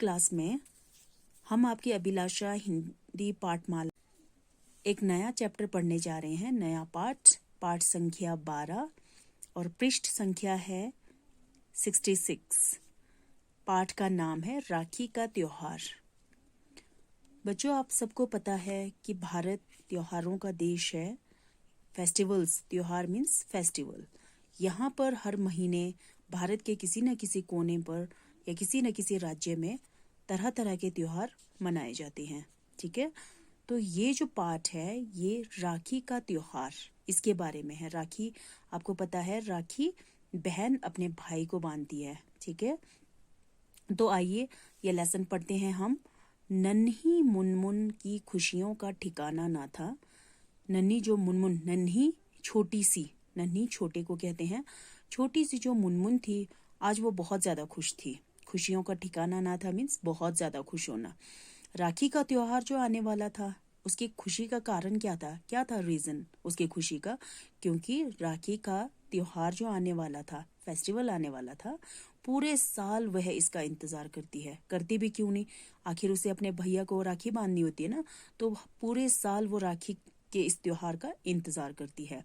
Class में हम आपकी अभिलाषा हिंदी पाठमाला एक नया चैप्टर पढ़ने जा रहे हैं। नया पाठ संख्या 12 और पृष्ठ संख्या है 66। पाठ का नाम है राखी का त्योहार। बच्चों, आप सबको पता है कि भारत त्योहारों का देश है। फेस्टिवल्स, त्योहार मीन्स फेस्टिवल। यहाँ पर हर महीने भारत के किसी न किसी कोने पर या किसी न किसी राज्य में तरह तरह के त्योहार मनाए जाते हैं। ठीक है, तो ये जो पाठ है ये राखी का त्योहार, इसके बारे में है। राखी, आपको पता है, राखी बहन अपने भाई को बांधती है। ठीक है, तो आइए ये लेसन पढ़ते हैं हम। नन्ही मुनमुन की खुशियों का ठिकाना ना था। नन्ही जो मुनमुन, नन्ही छोटी सी, नन्ही छोटे को कहते हैं। छोटी सी जो मुनमुन थी, आज वो बहुत ज्यादा खुश थी। खुशियों का ठिकाना ना था मीन्स बहुत ज्यादा खुश होना। राखी का त्योहार जो आने वाला था, उसकी खुशी का कारण क्या था रीजन उसकी खुशी का? क्योंकि राखी का त्योहार जो आने वाला था, फेस्टिवल आने वाला था, पूरे साल वह इसका इंतजार करती है। करती भी क्यों नहीं, आखिर उसे अपने भैया को राखी बांधनी होती है ना, तो पूरे साल वो राखी के इस त्योहार का इंतजार करती है।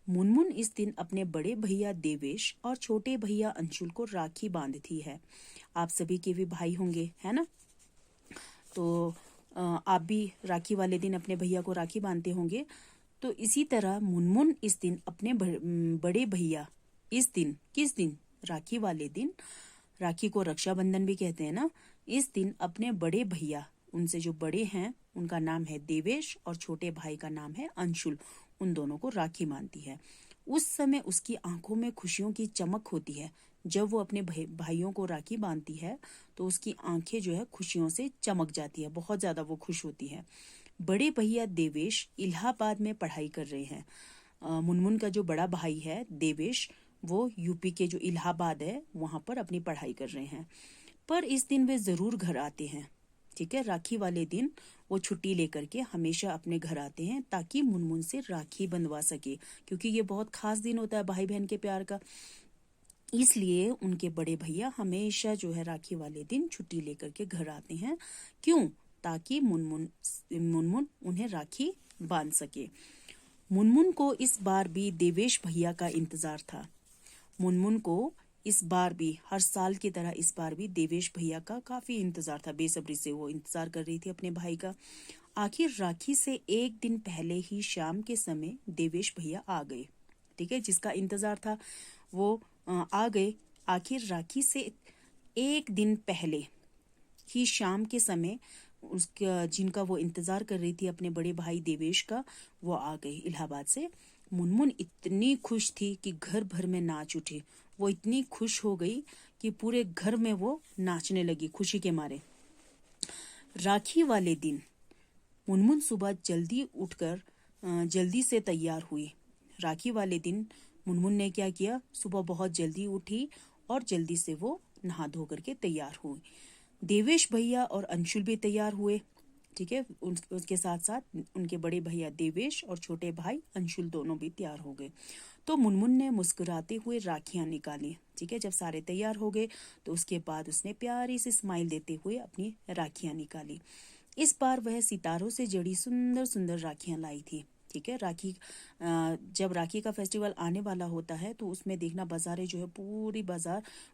मुनमुन इस दिन अपने बड़े भैया देवेश और छोटे भैया अंशुल को राखी बांधती है। आप सभी के भी भाई होंगे, है ना? तो आप भी राखी वाले दिन अपने भैया को राखी बांधते होंगे। तो इसी तरह मुनमुन इस दिन अपने बड़े भैया, इस दिन, किस दिन? राखी वाले दिन। राखी को रक्षाबंधन भी कहते हैं ना। इस दिन अपने बड़े भैया, उनसे जो बड़े हैं, उनका नाम है देवेश और छोटे भाई का नाम है अंशुल, उन दोनों को राखी बांधती है। उस समय उसकी आंखों में खुशियों की चमक होती है। जब वो अपने भाइयों को राखी बांधती है तो उसकी आंखें जो है खुशियों से चमक जाती है, बहुत ज्यादा वो खुश होती है। बड़े भैया देवेश इलाहाबाद में पढ़ाई कर रहे हैं। मुनमुन का जो बड़ा भाई है देवेश, वो यूपी के जो इलाहाबाद है वहां पर अपनी पढ़ाई कर रहे हैं। पर इस दिन वे जरूर घर आते हैं। ठीक है, राखी वाले दिन वो छुट्टी लेकर के हमेशा अपने घर आते हैं ताकि मुनमुन से राखी बंधवा सके, क्योंकि ये बहुत खास दिन होता है भाई बहन के प्यार का। इसलिए उनके बड़े भैया हमेशा जो है राखी वाले दिन छुट्टी लेकर के घर आते हैं। क्यों? ताकि मुनमुन उन्हें राखी बांध सके। मुनमुन को इस बार भी देवेश भैया का इंतजार था। मुनमुन को इस बार भी, हर साल की तरह इस बार भी देवेश भैया का काफी इंतजार था। बेसब्री से वो इंतजार कर रही थी अपने भाई का। आखिर राखी से एक दिन पहले ही शाम के समय देवेश भैया आ गए। ठीक है, जिसका इंतजार था वो आ गए। आखिर राखी से एक दिन पहले ही शाम के समय उसका, जिनका वो इंतजार कर रही थी अपने बड़े भाई देवेश का, वो आ गए इलाहाबाद से। मुनमुन इतनी खुश थी कि घर भर में नाच उठी। वो इतनी खुश हो गई कि पूरे घर में वो नाचने लगी खुशी के मारे। राखी वाले दिन मुनमुन सुबह जल्दी उठकर जल्दी से तैयार हुई। राखी वाले दिन मुनमुन ने क्या किया? सुबह बहुत जल्दी उठी और जल्दी से वो नहा धो करके तैयार हुई। देवेश भैया और अंशुल भी तैयार हुए। ठीक है, उसके साथ साथ उनके बड़े भैया देवेश और छोटे भाई अंशुल दोनों भी तैयार हो गए। तो मुनमुन ने मुस्कुराते हुए राखियां निकाली। ठीक है, जब सारे तैयार हो गए तो उसके बाद उसने प्यारी सी स्माइल देते हुए अपनी राखियां निकाली। इस बार वह सितारों से जड़ी सुंदर सुंदर राखियां लाई थी। ठीक है, जब राखी का फेस्टिवल आने वाला होता है तो उसमें देखना बाजारें जो है,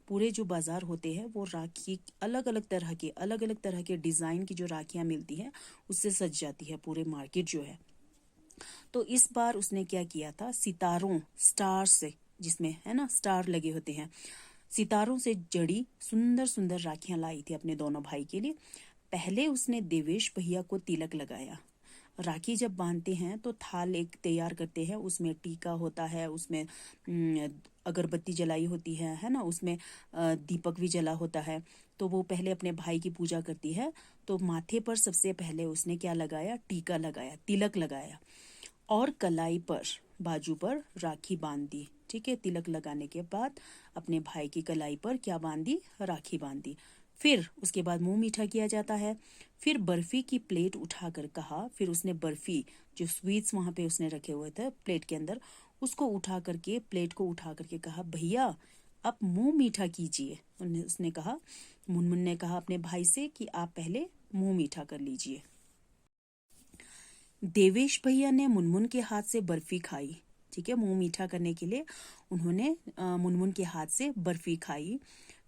पूरे जो बाजार होते हैं वो राखी अलग अलग तरह के डिजाइन की जो राखियां मिलती हैं उससे सज जाती है पूरे मार्केट जो है। तो इस बार उसने क्या किया था? सितारों, स्टार से, जिसमें है ना स्टार लगे होते हैं, सितारों से जड़ी सुंदर सुंदर राखियां लाई थी अपने दोनों भाई के लिए। पहले उसने देवेश भैया को तिलक लगाया। राखी जब बांधते हैं तो थाल एक तैयार करते हैं, उसमें टीका होता है, उसमें अगरबत्ती जलाई होती है ना, उसमें दीपक भी जला होता है। तो वो पहले अपने भाई की पूजा करती है। तो माथे पर सबसे पहले उसने क्या लगाया? टीका लगाया, तिलक लगाया और कलाई पर, बाजू पर राखी बांध दी। ठीक है, तिलक लगाने के बाद अपने भाई की कलाई पर क्या बांधी? राखी बांधी। फिर उसके बाद मुंह मीठा किया जाता है। फिर बर्फी की प्लेट उठाकर कहा, फिर उसने बर्फी, जो स्वीट्स वहां पे उसने रखे हुए थे प्लेट के अंदर, उसको उठा करके, प्लेट को उठा करके कहा, भैया अब मुंह मीठा कीजिए। उसने कहा, मुनमुन ने कहा अपने भाई से कि आप पहले मुंह मीठा कर लीजिए। देवेश भैया ने मुनमुन के हाथ से बर्फी खाई। ठीक है, मुंह मीठा करने के लिए उन्होंने मुनमुन के हाथ से बर्फी खाई।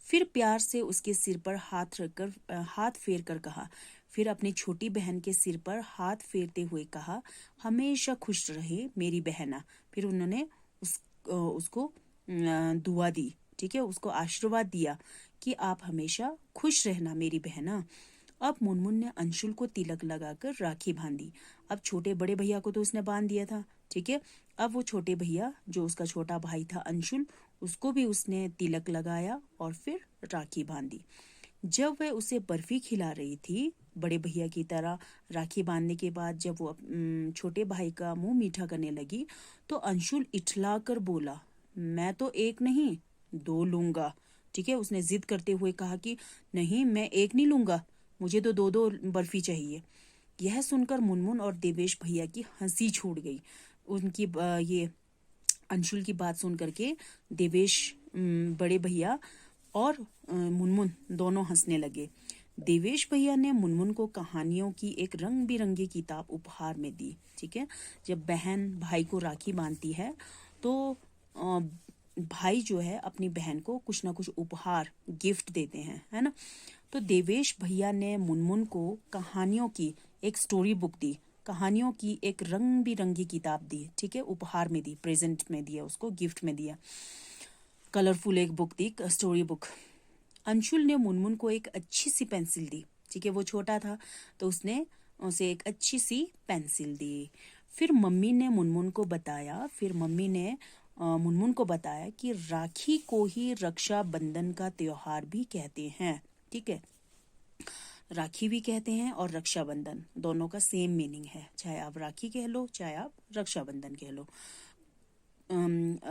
फिर प्यार से उसके सिर पर हाथ रखकर हाथ फेर कर कहा, फिर अपनी छोटी बहन के सिर पर हाथ फेरते हुए कहा, हमेशा खुश रहे मेरी बहना। फिर उन्होंने उसको दुआ दी। ठीक है, उसको आशीर्वाद दिया कि आप हमेशा खुश रहना मेरी बहना। अब मुनमुन ने अंशुल को तिलक लगाकर राखी बांधी। अब छोटे बड़े भैया को तो उसने बांध दिया था। ठीक है, अब वो छोटे भैया जो उसका छोटा भाई था अंशुल, उसको भी उसने तिलक लगाया और फिर राखी बांधी। जब वह उसे बर्फी खिला रही थी, बड़े भैया की तरह राखी बांधने के बाद जब वो छोटे भाई का मुंह मीठा करने लगी, तो अंशुल इठला कर बोला, मैं तो एक नहीं 2 लूंगा। ठीक है, उसने जिद करते हुए कहा कि नहीं, मैं एक नहीं लूंगा, मुझे तो 2 बर्फी चाहिए। यह सुनकर मुनमुन और देवेश भैया की हंसी छूट गई। उनकी ये अंशुल की बात सुन करके देवेश बड़े भैया और मुनमुन दोनों हंसने लगे। देवेश भैया ने मुनमुन को कहानियों की एक रंग बिरंगी किताब उपहार में दी। ठीक है, जब बहन भाई को राखी बांधती है तो भाई जो है अपनी बहन को कुछ ना कुछ उपहार गिफ्ट देते हैं, है ना। तो देवेश भैया ने मुनमुन को कहानियों की एक स्टोरी बुक दी, कहानियों की एक रंग बिरंगी किताब दी। ठीक है, उपहार में दी, प्रेजेंट में दिया, उसको गिफ्ट में दिया, कलरफुल एक बुक दी, स्टोरी बुक। अंशुल ने मुनमुन को एक अच्छी सी पेंसिल दी। ठीक है, वो छोटा था तो उसने उसे एक अच्छी सी पेंसिल दी। फिर मम्मी ने मुनमुन को बताया मुनमुन को बताया कि राखी को ही रक्षाबंधन का त्योहार भी कहते हैं। ठीक है, राखी भी कहते हैं और रक्षाबंधन दोनों का सेम मीनिंग है, चाहे आप राखी कह लो चाहे आप रक्षाबंधन कह लो।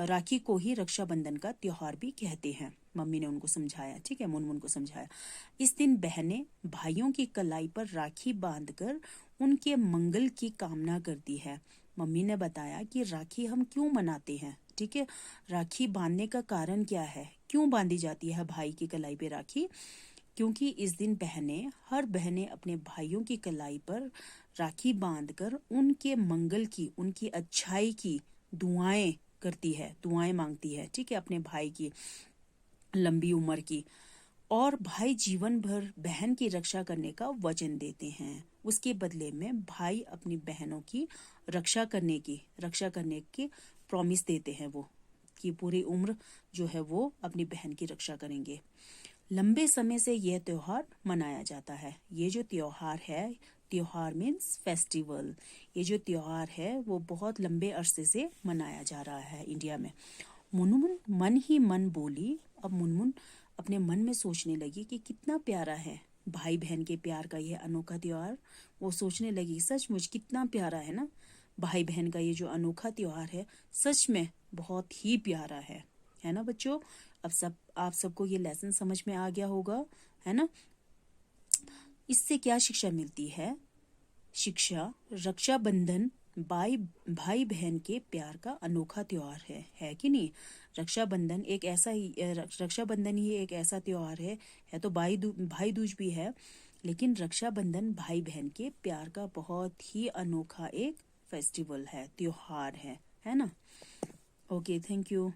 राखी को ही रक्षाबंधन का त्योहार भी कहते हैं, मम्मी ने उनको समझाया। ठीक है, मुनमुन को समझाया। इस दिन बहनें भाइयों की कलाई पर राखी बांधकर उनके मंगल की कामना करती है। मम्मी ने बताया कि राखी हम क्यों मनाते हैं। ठीक है, राखी बांधने का कारण क्या है, क्यों बांधी जाती है भाई की कलाई पे राखी, क्योंकि इस दिन हर बहनें अपने भाइयों की कलाई पर राखी बांधकर उनके मंगल की, उनकी अच्छाई की दुआएं करती है, दुआएं मांगती है। ठीक है, अपने भाई की लंबी उम्र की, और भाई जीवन भर बहन की रक्षा करने का वचन देते हैं। उसके बदले में भाई अपनी बहनों की रक्षा करने की प्रॉमिस देते हैं, वो कि पूरी उम्र जो है वो अपनी बहन की रक्षा करेंगे। लंबे समय से यह त्योहार मनाया जाता है। ये जो त्योहार है, त्योहार मीन्स फेस्टिवल, ये जो त्योहार है वो बहुत लंबे अरसे से मनाया जा रहा है इंडिया में। मुनमुन मन ही मन बोली। अब मुनमुन अपने मन में सोचने लगी कि कितना प्यारा है भाई बहन के प्यार का यह अनोखा त्योहार। वो सोचने लगी, सचमुच कितना प्यारा है ना, भाई बहन का ये जो अनोखा त्योहार है सच में बहुत ही प्यारा है ना बच्चों। अब आप सबको ये लेसन समझ में आ गया होगा, है ना। इससे क्या शिक्षा मिलती है? शिक्षा, रक्षाबंधन भाई बहन के प्यार का अनोखा त्योहार है कि नहीं। रक्षाबंधन ही एक ऐसा त्योहार है तो भाई दूज भी है, लेकिन रक्षाबंधन भाई बहन के प्यार का बहुत ही अनोखा एक फेस्टिवल है, त्योहार है ना। Okay, thank you.